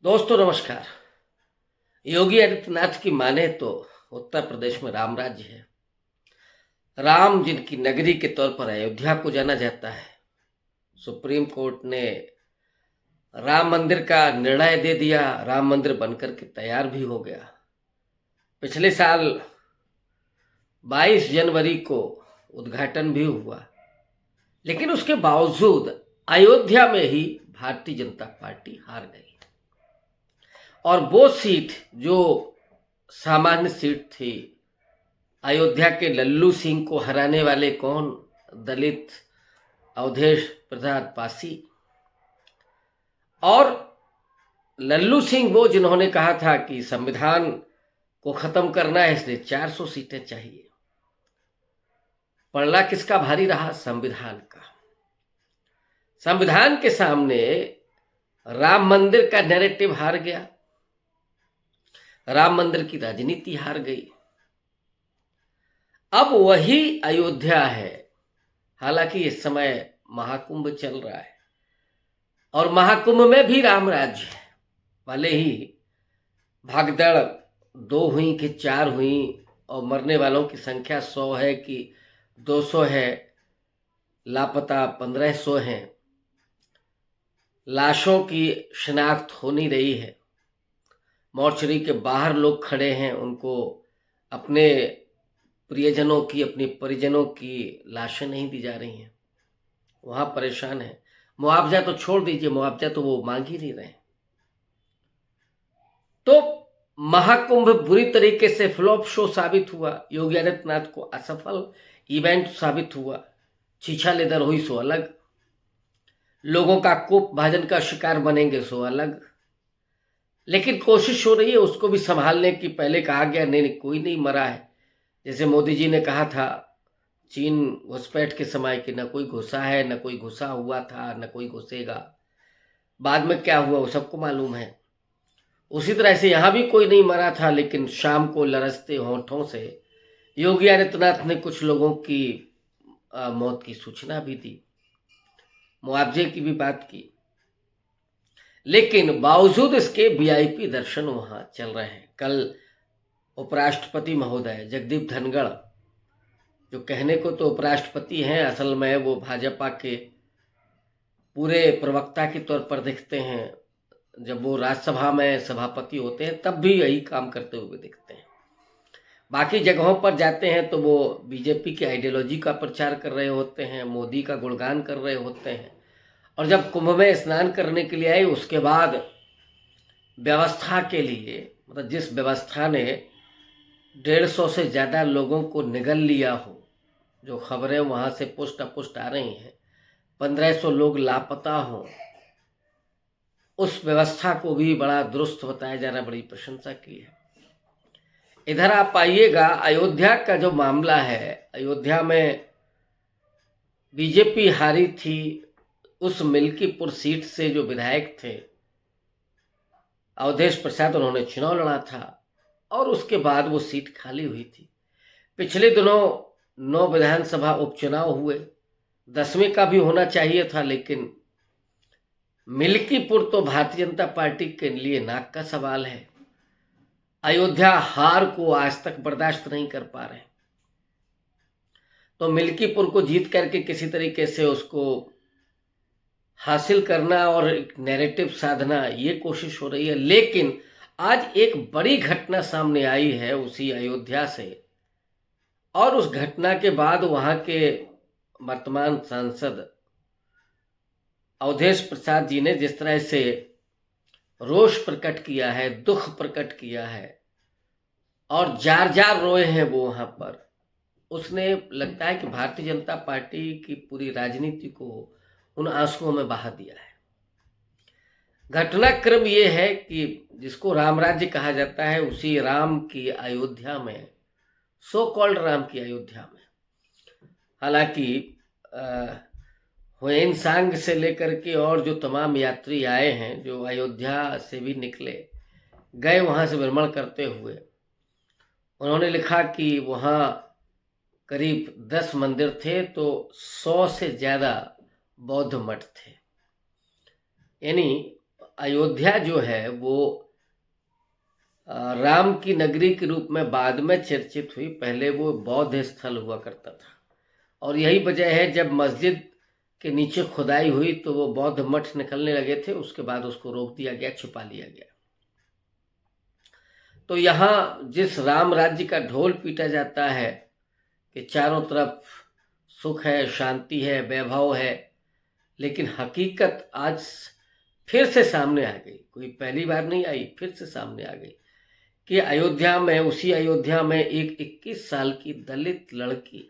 दोस्तों नमस्कार। योगी आदित्यनाथ की माने तो उत्तर प्रदेश में राम राज्य है। राम जिनकी नगरी के तौर पर अयोध्या को जाना जाता है। सुप्रीम कोर्ट ने राम मंदिर का निर्णय दे दिया, राम मंदिर बनकर के तैयार भी हो गया। पिछले साल 22 जनवरी को उद्घाटन भी हुआ, लेकिन उसके बावजूद अयोध्या में ही भारतीय जनता पार्टी हार गई। और वो सीट जो सामान्य सीट थी, अयोध्या के लल्लू सिंह को हराने वाले कौन? दलित अवधेश प्रसाद पासी। और लल्लू सिंह वो जिन्होंने कहा था कि संविधान को खत्म करना है, इसलिए 400 सीटें चाहिए। पलड़ा किसका भारी रहा? संविधान का। संविधान के सामने राम मंदिर का नैरेटिव हार गया, राम मंदिर की राजनीति हार गई। अब वही अयोध्या है। हालांकि इस समय महाकुंभ चल रहा है और महाकुंभ में भी राम राज्य है। भले ही भागदड़ 2 हुई कि 4 हुई और मरने वालों की संख्या 100 है कि 200 है, लापता 1500 हैं, लाशों की शिनाख्त हो नहीं रही है, मोर्चरी के बाहर लोग खड़े हैं, उनको अपने प्रियजनों की, अपने परिजनों की लाशें नहीं दी जा रही हैं, वहां परेशान है। मुआवजा तो छोड़ दीजिए, मुआवजा तो वो मांग ही नहीं रहे। तो महाकुंभ बुरी तरीके से फ्लॉप शो साबित हुआ, योगी आदित्यनाथ को असफल इवेंट साबित हुआ। छीछा लेदर हुई सो अलग, लोगों का कोप भाजन का शिकार बनेंगे सो अलग। लेकिन कोशिश हो रही है उसको भी संभालने की। पहले कहा गया नहीं कोई नहीं मरा है, जैसे मोदी जी ने कहा था चीन घुसपैठ के समय कि न कोई घुसा है, न कोई घुसा हुआ था, न कोई घुसेगा। बाद में क्या हुआ वो सबको मालूम है। उसी तरह से यहां भी कोई नहीं मरा था, लेकिन शाम को लरसते होंठों से योगी आदित्यनाथ ने कुछ लोगों की मौत की सूचना भी दी, मुआवजे की भी बात की। लेकिन बावजूद इसके वीआईपी दर्शन वहां चल रहे हैं। कल उपराष्ट्रपति महोदय जगदीप धनखड़, जो कहने को तो उपराष्ट्रपति हैं, असल में वो भाजपा के पूरे प्रवक्ता के तौर पर दिखते हैं। जब वो राज्यसभा में सभापति होते हैं तब भी यही काम करते हुए दिखते हैं। बाकी जगहों पर जाते हैं तो वो बीजेपी की आइडियोलॉजी का प्रचार कर रहे होते हैं, मोदी का गुणगान कर रहे होते हैं। और जब कुंभ में स्नान करने के लिए आए, उसके बाद व्यवस्था के लिए, मतलब जिस व्यवस्था ने 150 से ज़्यादा लोगों को निगल लिया हो, जो खबरें वहाँ से पुष्ट अपुष्ट आ रही हैं, 1500 लोग लापता हों, उस व्यवस्था को भी बड़ा दुरुस्त बताया जा रहा, बड़ी प्रशंसा की है। इधर आप आइएगा, अयोध्या का जो मामला है, अयोध्या में बीजेपी हारी थी। उस मिल्कीपुर सीट से जो विधायक थे अवधेश प्रसाद, उन्होंने चुनाव लड़ा था और उसके बाद वो सीट खाली हुई थी। पिछले दिनों 9 विधानसभा उपचुनाव हुए, 10वें का भी होना चाहिए था, लेकिन मिल्कीपुर तो भारतीय जनता पार्टी के लिए नाक का सवाल है। अयोध्या हार को आज तक बर्दाश्त नहीं कर पा रहे, तो मिल्कीपुर को जीत करके किसी तरीके से उसको हासिल करना और एक नैरेटिव साधना, ये कोशिश हो रही है। लेकिन आज एक बड़ी घटना सामने आई है उसी अयोध्या से, और उस घटना के बाद वहां के वर्तमान सांसद अवधेश प्रसाद जी ने जिस तरह से रोष प्रकट किया है, दुख प्रकट किया है और जार जार रोए हैं वो वहां पर, उसने लगता है कि भारतीय जनता पार्टी की पूरी राजनीति को उन आंसुओं में बहा दिया है। घटनाक्रम ये है कि जिसको राम राज्य कहा जाता है, उसी राम की अयोध्या में, सो कॉल्ड राम की अयोध्या में, हालांकि हुएनसांग से लेकर के और जो तमाम यात्री आए हैं, जो अयोध्या से भी निकले गए वहां से भ्रमण करते हुए, उन्होंने लिखा कि वहां करीब 10 मंदिर थे तो 100 से ज़्यादा बौद्ध मठ थे। यानी अयोध्या जो है वो राम की नगरी के रूप में बाद में चर्चित हुई। पहले वो बौद्ध स्थल हुआ करता था और यही वजह है जब मस्जिद के नीचे खुदाई हुई तो वो बौद्ध मठ निकलने लगे थे, उसके बाद उसको रोक दिया गया, छुपा लिया गया। तो यहाँ जिस राम राज्य का ढोल पीटा जाता है कि चारों तरफ सुख है, शांति है, वैभव है, लेकिन हकीकत आज फिर से सामने आ गई। कोई पहली बार नहीं आई, फिर से सामने आ गई कि अयोध्या में, उसी अयोध्या में एक 21 साल की दलित लड़की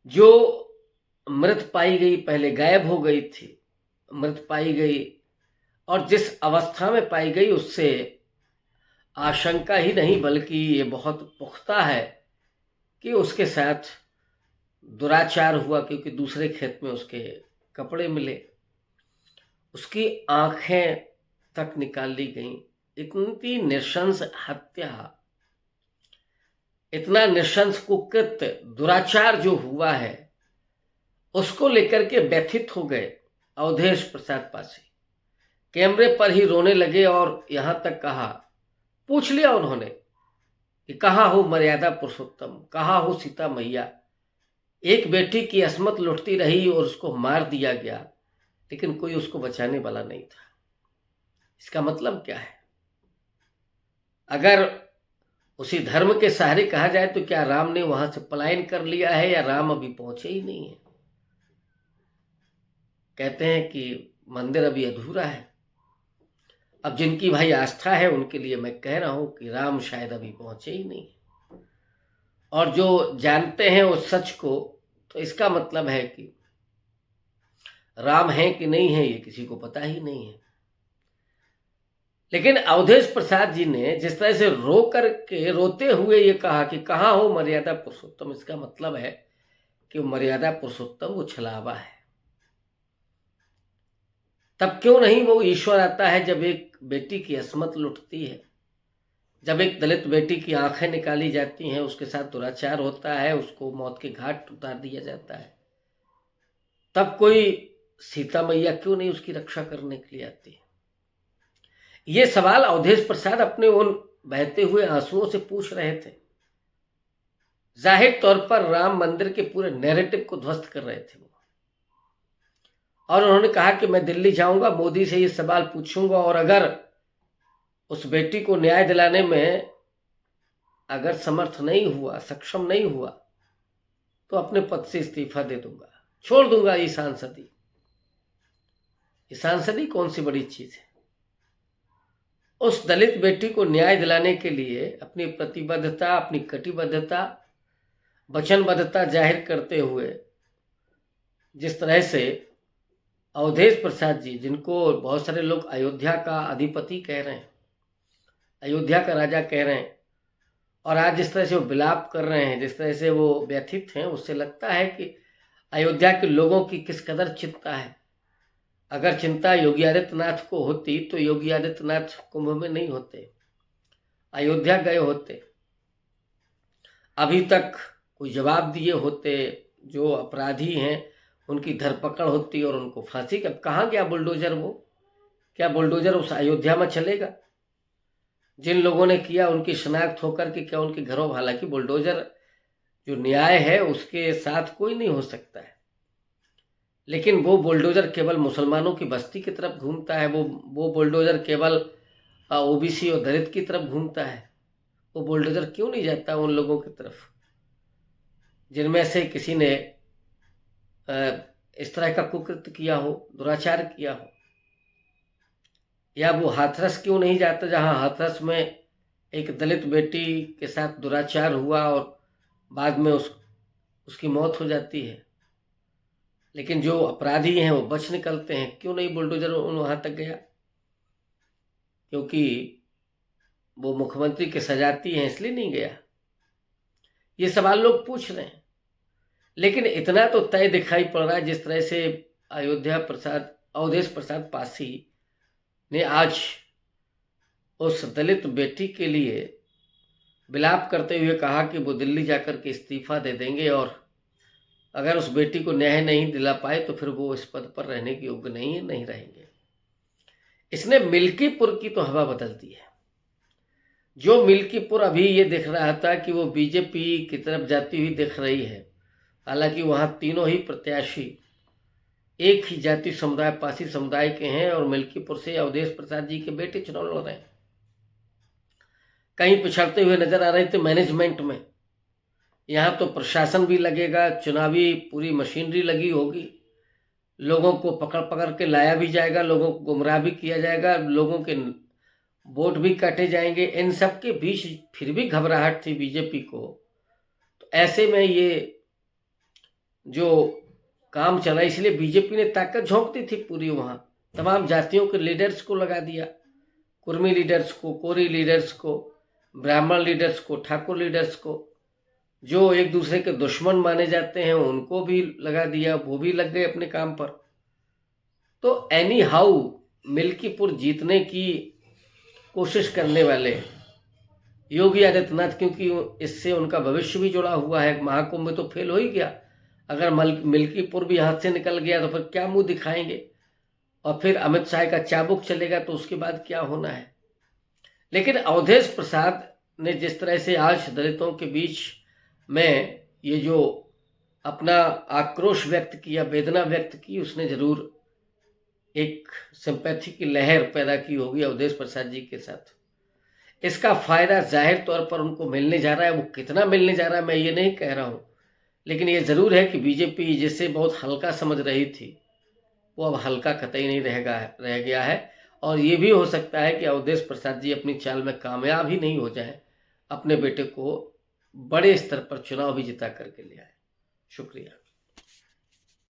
जो मृत पाई गई, पहले गायब हो गई थी, मृत पाई गई, और जिस अवस्था में पाई गई उससे आशंका ही नहीं बल्कि ये बहुत पुख्ता है कि उसके साथ दुराचार हुआ, क्योंकि दूसरे खेत में उसके कपड़े मिले, उसकी आंखें तक निकाल ली गईं। इतनी नृशंस हत्या, इतना नृशंस कुकृत्य, दुराचार जो हुआ है उसको लेकर के व्यथित हो गए अवधेश प्रसाद पासी। कैमरे पर ही रोने लगे और यहां तक कहा, पूछ लिया उन्होंने कि कहाँ हो मर्यादा पुरुषोत्तम, कहाँ हो सीता मैया। एक बेटी की अस्मत लुटती रही और उसको मार दिया गया, लेकिन कोई उसको बचाने वाला नहीं था। इसका मतलब क्या है? अगर उसी धर्म के सहारे कहा जाए तो क्या राम ने वहां से पलायन कर लिया है या राम अभी पहुंचे ही नहीं है? कहते हैं कि मंदिर अभी अधूरा है। अब जिनकी भाई आस्था है उनके लिए मैं कह रहा हूं कि राम शायद अभी पहुंचे ही नहीं, और जो जानते हैं उस सच को, तो इसका मतलब है कि राम है कि नहीं है ये किसी को पता ही नहीं है। लेकिन अवधेश प्रसाद जी ने जिस तरह से रो करके, रोते हुए ये कहा कि कहाँ हो मर्यादा पुरुषोत्तम, इसका मतलब है कि वो मर्यादा पुरुषोत्तम वो छलावा है। तब क्यों नहीं वो ईश्वर आता है जब एक बेटी की अस्मत लुटती है, जब एक दलित बेटी की आंखें निकाली जाती हैं, उसके साथ दुराचार होता है, उसको मौत के घाट उतार दिया जाता है, तब कोई सीता मैया क्यों नहीं उसकी रक्षा करने के लिए आती है? ये सवाल अवधेश प्रसाद अपने उन बहते हुए आंसुओं से पूछ रहे थे। जाहिर तौर पर राम मंदिर के पूरे नैरेटिव को ध्वस्त कर रहे थे वो, और उन्होंने कहा कि मैं दिल्ली जाऊंगा, मोदी से ये सवाल पूछूंगा, और अगर उस बेटी को न्याय दिलाने में अगर समर्थ नहीं हुआ, सक्षम नहीं हुआ, तो अपने पद से इस्तीफा दे दूंगा, छोड़ दूंगा ये सांसदी। ये सांसदी कौन सी बड़ी चीज है? उस दलित बेटी को न्याय दिलाने के लिए अपनी प्रतिबद्धता, अपनी कटिबद्धता, वचनबद्धता जाहिर करते हुए जिस तरह से अवधेश प्रसाद जी, जिनको बहुत सारे लोग अयोध्या का अधिपति कह रहे हैं, अयोध्या का राजा कह रहे हैं, और आज जिस तरह से वो विलाप कर रहे हैं, जिस तरह से वो व्यथित हैं, उससे लगता है कि अयोध्या के लोगों की किस कदर चिंता है। अगर चिंता योगी आदित्यनाथ को होती तो योगी आदित्यनाथ कुंभ में नहीं होते, अयोध्या गए होते, अभी तक कोई जवाब दिए होते, जो अपराधी हैं उनकी धरपकड़ होती और उनको फांसी। अब कहाँ गया बुलडोजर? वो क्या बुलडोजर उस अयोध्या में चलेगा? जिन लोगों ने किया उनकी शनाख्त होकर के क्या उनके घरों, हालांकि बुलडोजर जो न्याय है उसके साथ कोई नहीं हो सकता है, लेकिन वो बुलडोजर केवल मुसलमानों की बस्ती की तरफ घूमता है, वो बुलडोजर केवल ओबीसी और दलित की तरफ घूमता है। वो बुलडोजर क्यों नहीं जाता उन लोगों की तरफ जिनमें से किसी ने इस तरह का कुकृत्य किया हो, दुराचार किया हो? या वो हाथरस क्यों नहीं जाता जहां हाथरस में एक दलित बेटी के साथ दुराचार हुआ और बाद में उसकी मौत हो जाती है, लेकिन जो अपराधी हैं वो बच निकलते हैं? क्यों नहीं बुलडोजर वहां तक गया? क्योंकि वो मुख्यमंत्री के सजाती हैं इसलिए नहीं गया? ये सवाल लोग पूछ रहे हैं। लेकिन इतना तो तय दिखाई पड़ रहा है जिस तरह से अवधेश प्रसाद पासी ने आज उस दलित बेटी के लिए विलाप करते हुए कहा कि वो दिल्ली जाकर के इस्तीफा दे देंगे, और अगर उस बेटी को न्याय नहीं दिला पाए तो फिर वो इस पद पर रहने के योग्य नहीं रहेंगे। इसने मिल्कीपुर की तो हवा बदल दी है। जो मिल्कीपुर अभी ये दिख रहा था कि वो बीजेपी की तरफ जाती हुई दिख रही है, हालांकि वहाँ तीनों ही प्रत्याशी एक ही जाति समुदाय, पासी समुदाय के हैं और मिल्कीपुर से अवधेश प्रसाद जी के बेटे चुनाव लड़ रहे हैं। कहीं पिछड़ते हुए नजर आ रहे थे मैनेजमेंट में। यहाँ तो प्रशासन भी लगेगा, चुनावी पूरी मशीनरी लगी होगी, लोगों को पकड़ पकड़ के लाया भी जाएगा, लोगों को गुमराह भी किया जाएगा, लोगों के वोट भी काटे जाएंगे। इन सब के बीच फिर भी घबराहट थी बीजेपी को। तो ऐसे में ये जो काम चला, इसलिए बीजेपी ने ताकत झोंक दी थी पूरी। वहाँ तमाम जातियों के लीडर्स को लगा दिया, कुर्मी लीडर्स को, कोरी लीडर्स को, ब्राह्मण लीडर्स को, ठाकुर लीडर्स को, जो एक दूसरे के दुश्मन माने जाते हैं उनको भी लगा दिया, वो भी लग गए अपने काम पर। तो एनी हाउ मिल्कीपुर जीतने की कोशिश करने वाले योगी आदित्यनाथ, क्योंकि इससे उनका भविष्य भी जुड़ा हुआ है। महाकुंभ में तो फेल हो ही गया, अगर मिल्कीपुर भी हाथ से निकल गया तो फिर क्या मुंह दिखाएंगे, और फिर अमित शाह का चाबुक चलेगा तो उसके बाद क्या होना है। लेकिन अवधेश प्रसाद ने जिस तरह से आज दलितों के बीच में ये जो अपना आक्रोश व्यक्त किया, वेदना व्यक्त की, उसने जरूर एक सिंपैथी की लहर पैदा की होगी अवधेश प्रसाद जी के साथ। इसका फायदा जाहिर तौर पर उनको मिलने जा रहा है। वो कितना मिलने जा रहा है मैं ये नहीं कह रहा हूँ, लेकिन ये जरूर है कि बीजेपी जिसे बहुत हल्का समझ रही थी वो अब हल्का कतई नहीं रह गया है। और ये भी हो सकता है कि अवधेश प्रसाद जी अपनी चाल में कामयाब ही नहीं हो जाए, अपने बेटे को बड़े स्तर पर चुनाव भी जिता करके ले आए। शुक्रिया।